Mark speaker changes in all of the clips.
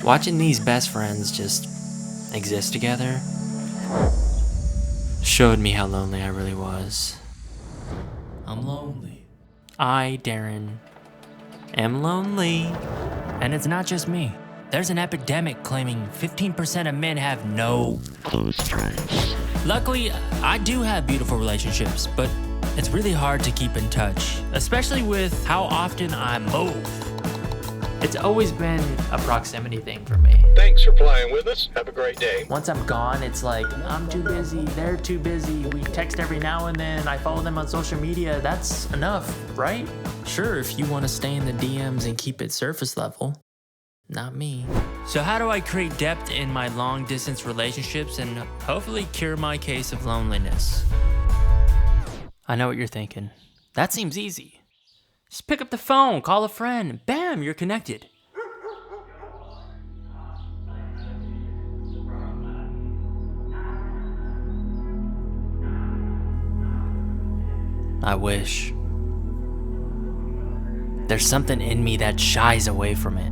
Speaker 1: Watching these best friends just exist together showed me how lonely I really was.
Speaker 2: I'm lonely.
Speaker 1: I, Darren, am lonely.
Speaker 2: And it's not just me. There's an epidemic claiming 15% of men have no close friends. Luckily, I do have beautiful relationships, but it's really hard to keep in touch, especially with how often I move.
Speaker 1: It's always been a proximity thing for me.
Speaker 3: Thanks for playing with us. Have a great day.
Speaker 1: Once I'm gone, it's like, I'm too busy, they're too busy, we text every now and then, I follow them on social media, that's enough, right?
Speaker 2: Sure, if you want to stay in the DMs and keep it surface level. Not me. So how do I create depth in my long-distance relationships and hopefully cure my case of loneliness?
Speaker 1: I know what you're thinking. That seems easy. Just pick up the phone, call a friend, bam, you're connected. I wish. There's something in me that shies away from it.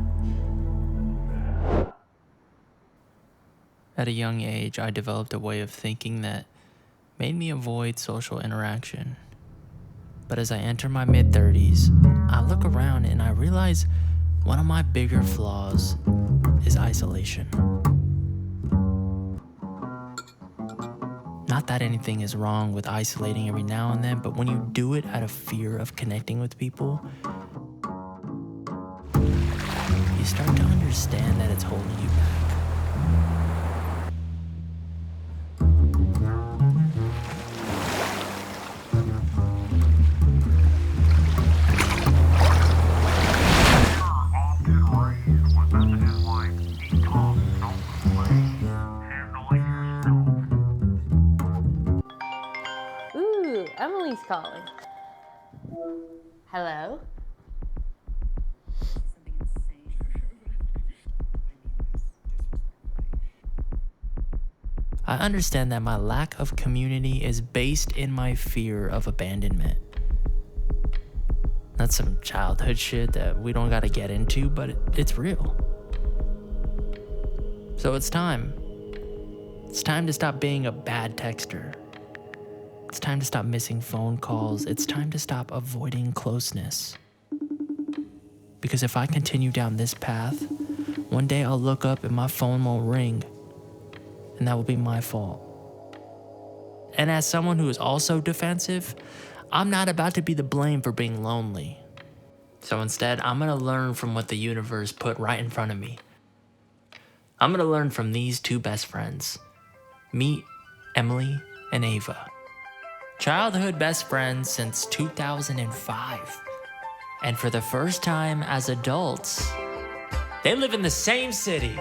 Speaker 2: At a young age, I developed a way of thinking that made me avoid social interaction. But as I enter my mid-30s, I look around and I realize one of my bigger flaws is isolation. Not that anything is wrong with isolating every now and then, but when you do it out of fear of connecting with people, you start to understand that it's holding you back.
Speaker 4: Emily's calling. Hello?
Speaker 2: I understand that my lack of community is based in my fear of abandonment. That's some childhood shit that we don't gotta get into, but it's real. So it's time. It's time to stop being a bad texter. It's time to stop missing phone calls. It's time to stop avoiding closeness. Because if I continue down this path, one day I'll look up and my phone won't ring. And that will be my fault. And as someone who is also defensive, I'm not about to be the blame for being lonely. So instead, I'm gonna learn from what the universe put right in front of me. I'm gonna learn from these two best friends. Meet Emily and Ava. Childhood best friends since 2005. And for the first time as adults, they live in the same city.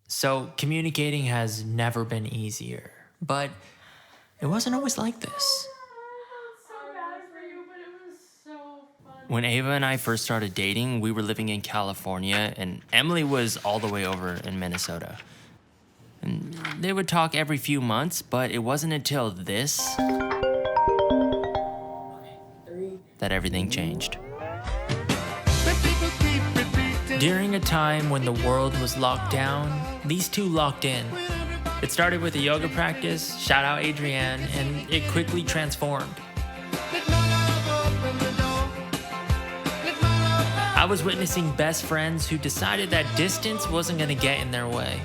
Speaker 2: So communicating has never been easier, but it wasn't always like this. When Ava and I first started dating, we were living in California, and Emily was all the way over in Minnesota. And they would talk every few months, but it wasn't until this that everything changed. During a time when the world was locked down, these two locked in. It started with a yoga practice, shout out Adrienne, and it quickly transformed. I was witnessing best friends who decided that distance wasn't gonna get in their way.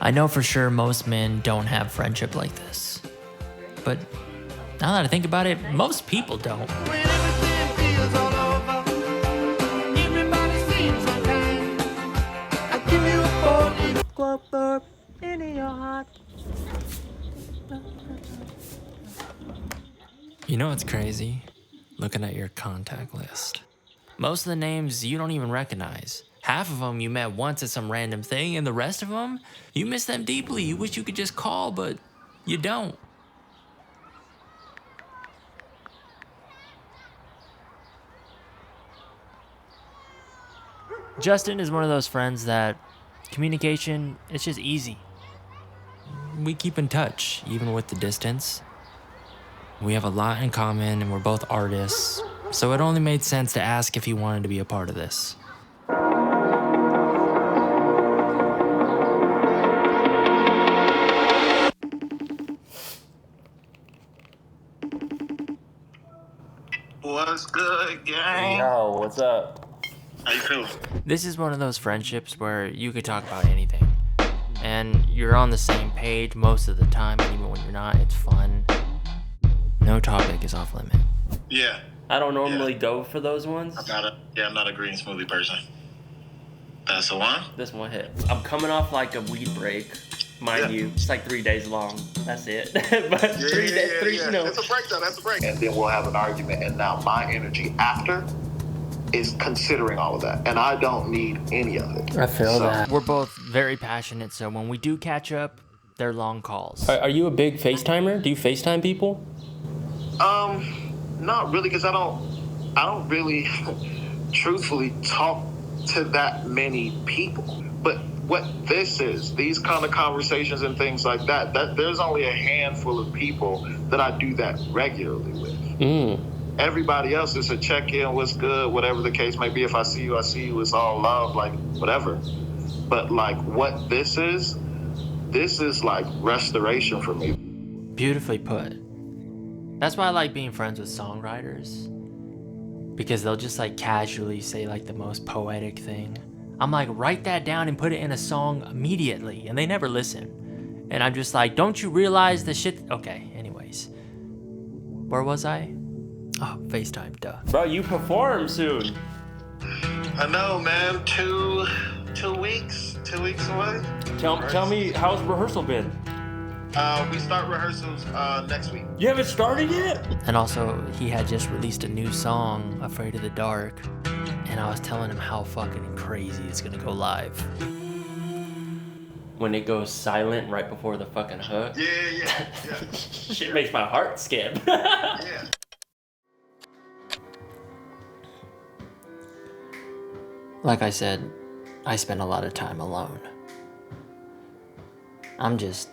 Speaker 2: I know for sure most men don't have friendship like this. But now that I think about it, most people don't. You know what's crazy? Looking at your contact list. Most of the names you don't even recognize. Half of them you met once at some random thing, and the rest of them, you miss them deeply. You wish you could just call, but you don't. Justin is one of those friends that communication, it's just easy. We keep in touch, even with the distance. We have a lot in common, and we're both artists, so it only made sense to ask if he wanted to be a part of this.
Speaker 5: What's good, gang?
Speaker 1: Yo, what's up?
Speaker 5: How you feeling?
Speaker 2: This is one of those friendships where you could talk about anything, and you're on the same page most of the time, and even when you're not, it's fun. No topic is off limit.
Speaker 5: Yeah.
Speaker 1: I don't normally go for those ones.
Speaker 5: I'm not a green smoothie person. That's the one?
Speaker 1: This one hit. I'm coming off like a weed break, mind you. It's like 3 days long. That's it. But three days, you know.
Speaker 5: It's a break though, that's a break. And then we'll have an argument, and now my energy after is considering all of that. And I don't need any of it.
Speaker 1: I feel that.
Speaker 2: We're both very passionate, so when we do catch up, they're long calls.
Speaker 1: Are you a big FaceTimer? Do you FaceTime people?
Speaker 5: Not really, because I don't really truthfully talk to that many people. But what this is, these kind of conversations and things like that there's only a handful of people that I do that regularly with. Everybody else is a check-in, what's good, whatever the case may be. If I see you, it's all love, like whatever. But like what this is like restoration for me.
Speaker 2: Beautifully put. That's why I like being friends with songwriters, because they'll just like casually say like the most poetic thing. I'm like, write that down and put it in a song immediately, and they never listen. And I'm just like, don't you realize the shit? Okay, anyways. Where was I? Oh, FaceTime, duh.
Speaker 1: Bro, you perform soon.
Speaker 5: I know, man. Two weeks away.
Speaker 1: Tell me, how's rehearsal been?
Speaker 5: We start rehearsals next week.
Speaker 1: You haven't started yet?
Speaker 2: And also, he had just released a new song, Afraid of the Dark, and I was telling him how fucking crazy it's gonna go live.
Speaker 1: When it goes silent right before the fucking hook.
Speaker 5: Yeah.
Speaker 1: Shit makes my heart skip.
Speaker 5: Yeah.
Speaker 2: Like I said, I spend a lot of time alone. I'm just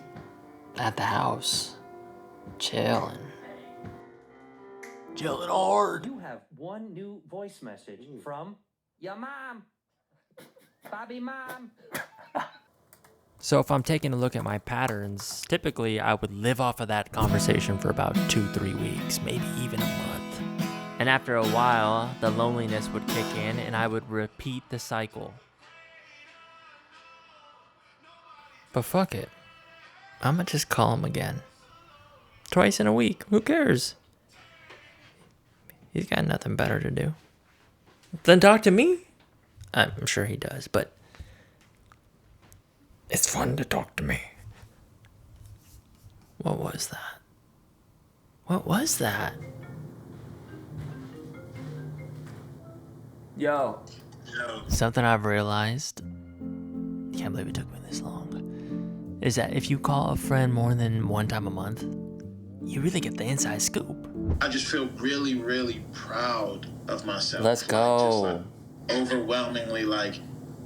Speaker 2: at the house, chilling hard.
Speaker 6: You have one new voice message from your mom. Bobby mom.
Speaker 2: So if I'm taking a look at my patterns, typically I would live off of that conversation for about 2-3 weeks, maybe even a month. And after a while, the loneliness would kick in and I would repeat the cycle. But fuck it. I'ma just call him again. Twice in a week. Who cares? He's got nothing better to do.
Speaker 1: Then talk to me.
Speaker 2: I'm sure he does, but it's fun to talk to me. What was that? What was that?
Speaker 1: Yo.
Speaker 2: Something I've realized, can't believe it took me this long, is that if you call a friend more than one time a month, you really get the inside scoop.
Speaker 5: I just feel really, really proud of myself.
Speaker 1: Let's go.
Speaker 5: Like, overwhelmingly, like,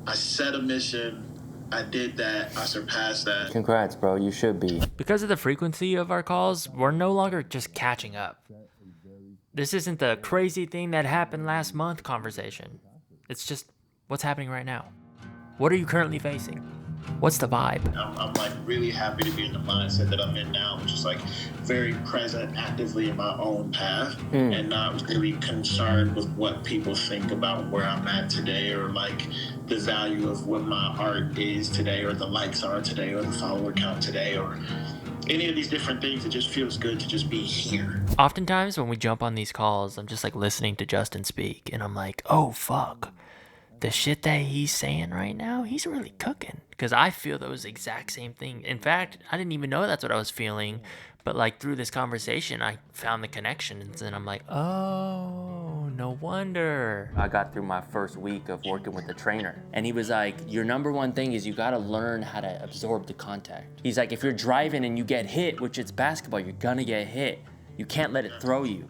Speaker 5: I set a mission, I did that, I surpassed that.
Speaker 1: Congrats, bro. You should be.
Speaker 2: Because of the frequency of our calls, we're no longer just catching up. This isn't the crazy thing that happened last month conversation. It's just what's happening right now. What are you currently facing? What's the vibe?
Speaker 5: I'm like really happy to be in the mindset that I'm in now, which is like very present, actively in my own path, and not really concerned with what people think about where I'm at today, or like the value of what my art is today, or the likes are today, or the follower count today, or any of these different things. It just feels good to just be here.
Speaker 2: Oftentimes when we jump on these calls, I'm just like listening to Justin speak, and I'm like, oh fuck. The shit that he's saying right now, he's really cooking. Because I feel those exact same thing. In fact, I didn't even know that's what I was feeling. But like through this conversation, I found the connections. And I'm like, oh, no wonder.
Speaker 1: I got through my first week of working with the trainer. And he was like, your number one thing is you got to learn how to absorb the contact. He's like, if you're driving and you get hit, which it's basketball, you're going to get hit. You can't let it throw you.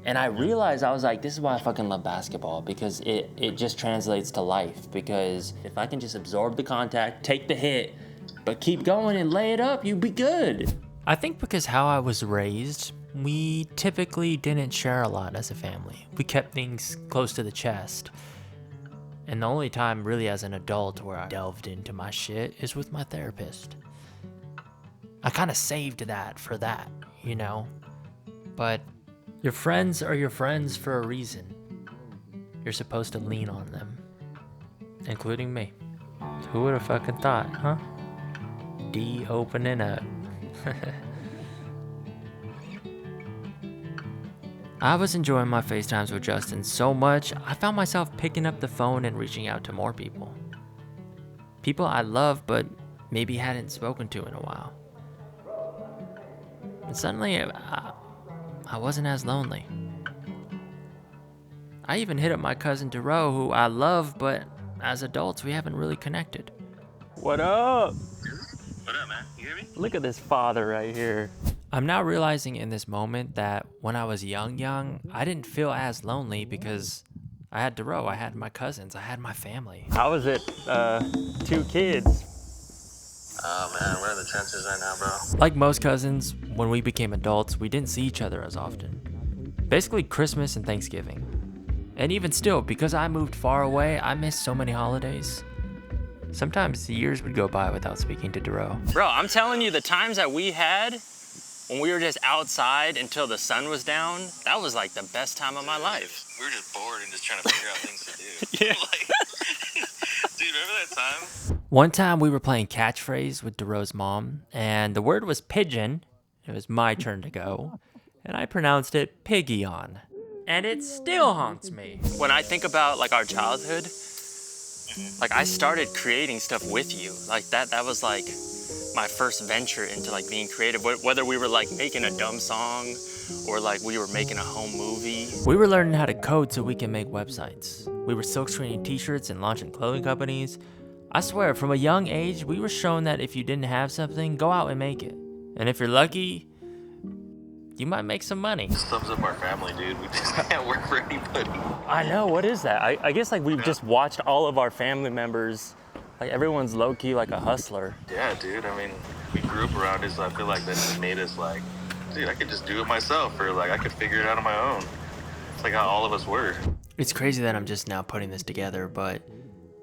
Speaker 1: And I realized, I was like, this is why I fucking love basketball, because it just translates to life. Because if I can just absorb the contact, take the hit, but keep going and lay it up, you'd be good.
Speaker 2: I think because how I was raised, we typically didn't share a lot as a family. We kept things close to the chest. And the only time really as an adult where I delved into my shit is with my therapist. I kind of saved that for that, you know? But your friends are your friends for a reason. You're supposed to lean on them. Including me. Who would have fucking thought, huh? D opening up. I was enjoying my FaceTimes with Justin so much, I found myself picking up the phone and reaching out to more people. People I love, but maybe hadn't spoken to in a while. And suddenly, I wasn't as lonely. I even hit up my cousin Dero, who I love, but as adults, we haven't really connected.
Speaker 1: What up?
Speaker 5: What up, man? You hear me?
Speaker 1: Look at this father right here.
Speaker 2: I'm now realizing in this moment that when I was young, I didn't feel as lonely because I had Dero, I had my cousins, I had my family.
Speaker 1: How was it, 2 kids?
Speaker 5: Oh, man, we're in the trenches right now, bro.
Speaker 2: Like most cousins, when we became adults, we didn't see each other as often. Basically Christmas and Thanksgiving. And even still, because I moved far away, I missed so many holidays. Sometimes years would go by without speaking to Dero.
Speaker 1: Bro, I'm telling you, the times that we had when we were just outside until the sun was down, that was like the best time of my life.
Speaker 5: We were just bored and just trying to figure out things to do.
Speaker 1: Yeah.
Speaker 5: Like, dude, remember that time?
Speaker 2: One time we were playing catchphrase with Dero's mom, and the word was pigeon. It was my turn to go, and I pronounced it piggy on. And it still haunts me. When I think about like our childhood, like I started creating stuff with you. Like that was like my first venture into like being creative, whether we were like making a dumb song or like we were making a home movie. We were learning how to code so we can make websites. We were silkscreening t-shirts and launching clothing companies. I swear, from a young age, we were shown that if you didn't have something, go out and make it. And if you're lucky, you might make some money.
Speaker 5: This sums up our family, dude. We just can't work for anybody.
Speaker 1: I know, what is that? I guess like we've just watched all of our family members, like everyone's low-key like a hustler.
Speaker 5: Yeah, dude. I mean, we grew up around it, so I feel like that made us like, dude, I could just do it myself, or like I could figure it out on my own. It's like how all of us were.
Speaker 2: It's crazy that I'm just now putting this together, but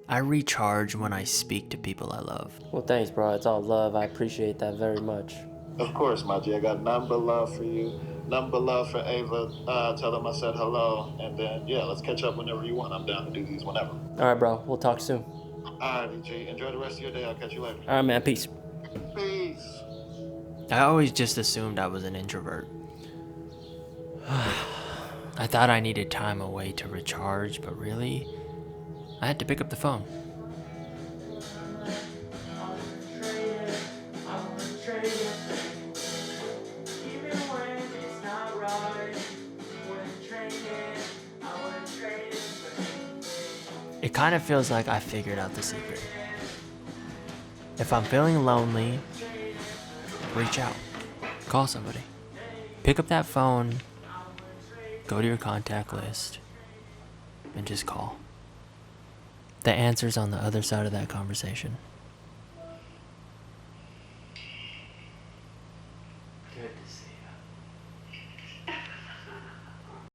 Speaker 2: I recharge when I speak to people I love.
Speaker 1: Well, thanks, bro. It's all love. I appreciate that very much.
Speaker 5: Of course, my G. I got nothing but love for you. Nothing but love for Ava. Tell them I said hello. And then, yeah, let's catch up whenever you want. I'm down to do these whenever.
Speaker 1: All right, bro. We'll talk soon.
Speaker 5: All right, G. Enjoy the rest of your day. I'll catch you later.
Speaker 1: All right, man. Peace.
Speaker 5: Peace.
Speaker 2: I always just assumed I was an introvert. I thought I needed time away to recharge, but really, I had to pick up the phone. It kind of feels like I figured out the secret. If I'm feeling lonely, reach out. Call somebody. Pick up that phone, go to your contact list, and just call. The answer's on the other side of that conversation.